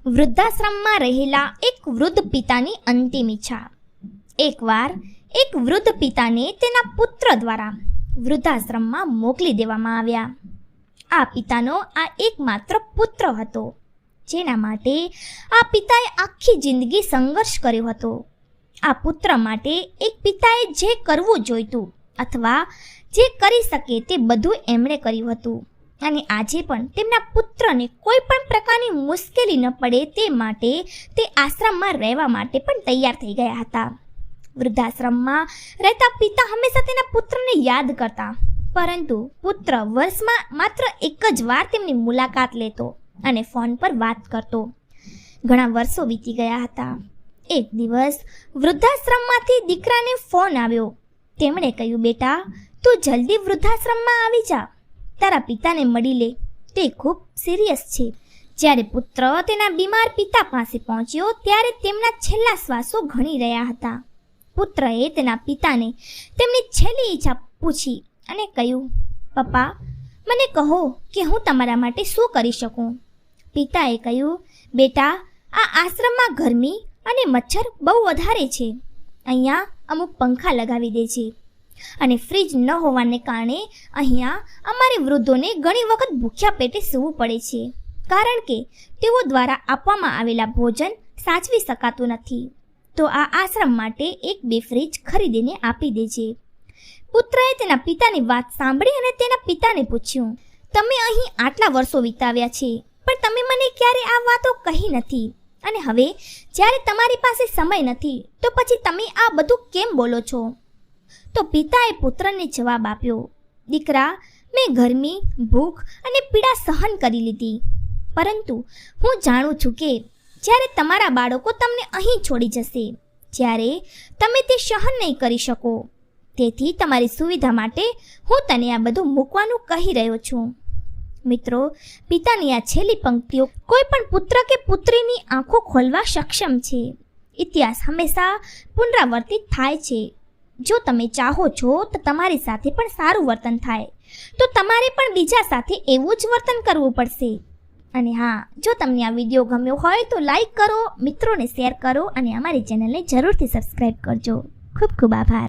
વૃદ્ધાશ્રમમાં રહેલા એક વૃદ્ધ પિતાની અંતિમ ઈચ્છા. એકવાર એક વૃદ્ધ પિતાને તેના પુત્ર દ્વારા વૃદ્ધાશ્રમમાં મોકલી દેવામાં આવ્યા. આ પિતાનો આ એકમાત્ર પુત્ર હતો, જેના માટે આ પિતાએ આખી જિંદગી સંઘર્ષ કર્યો હતો. આ પુત્ર માટે એક પિતાએ જે કરવું જોઈતું અથવા જે કરી શકે તે બધું એમણે કર્યું હતું. અને આજે પણ તેમના પુત્રને કોઈ પણ પ્રકારની મુશ્કેલી ન પડે તે માટે તે આશ્રમમાં રહેવા માટે પણ તૈયાર થઈ ગયા હતા. વૃદ્ધાશ્રમમાં રહેતા પિતા હંમેશા તેના પુત્રને યાદ કરતા, પરંતુ પુત્ર વર્ષમાં માત્ર એક જ વાર તેમની મુલાકાત લેતો અને ફોન પર વાત કરતો. ઘણા વર્ષો વીતી ગયા હતા. એક દિવસ વૃદ્ધાશ્રમમાંથી દીકરાને ફોન આવ્યો. તેમણે કહ્યું, બેટા, તું જલ્દી વૃદ્ધાશ્રમમાં આવી જા, તારા પિતાને મળી લે, તે ખૂબ સિરિયસ છે. જ્યારે પુત્ર તેના બીમાર પિતા પાસે પહોંચ્યો ત્યારે તેમના છેલ્લા શ્વાસો ઘણી રહ્યા હતા. પુત્રએ તેના પિતાને તેમની છેલ્લી ઈચ્છા પૂછી અને કહ્યું, પપ્પા, મને કહો કે હું તમારા માટે શું કરી શકું. પિતાએ કહ્યું, બેટા, આ આશ્રમમાં ગરમી અને મચ્છર બહુ વધારે છે. અહીંયા અમુક પંખા લગાવી દે છે અને ફ્રીજ ન હોવાને કારણે અહીંયા અમારે વૃદ્ધોને ઘણી વખત ભૂખ્યા પેટે સૂવું પડે છે, કારણ કે તેઓ દ્વારા આપવામાં આવેલા ભોજન સાચવી શકાતું નથી. તો આ આશ્રમ માટે 1-2 ફ્રીજ ખરીદીને આપી દેજે. પુત્રએ તેના પિતાની વાત સાંભળી અને તેના પિતાને પૂછ્યું, તમે અહીં આટલા વર્ષો વિતાવ્યા છે, પણ તમે મને ક્યારે આ વાતો કહી નથી, અને હવે જ્યારે તમારી પાસે સમય નથી તો પછી તમે આ બધું કેમ બોલો છો? તો પિતાએ પુત્રને જવાબ આપ્યો, દીકરા, મેં ગરમી, ભૂખ અને પીડા સહન કરી લીધી, પરંતુ હું જાણું છું કે જ્યારે તમારા બાળકો તમને અહીં છોડી જશે, જ્યારે તમે તે સહન નહીં કરી શકો. તેથી તમારી સુવિધા માટે હું તને આ બધું મૂકવાનું કહી રહ્યો છું. મિત્રો, પિતાની આ છેલ્લી પંક્તિઓ કોઈ પણ પુત્ર કે પુત્રીની આંખો ખોલવા સક્ષમ છે. ઇતિહાસ હંમેશા પુનરાવર્તિત થાય છે. જો તમે ચાહો છો તો તમારી સાથે પણ સારું વર્તન થાય, તો તમારે પણ બીજા સાથે એવું જ વર્તન કરવું પડશે. અને હા, જો તમને આ વિડીયો ગમ્યો હોય તો લાઈક કરો, મિત્રોને શેર કરો અને અમારી ચેનલને જરૂરથી સબસ્ક્રાઈબ કરજો. ખૂબ ખૂબ આભાર.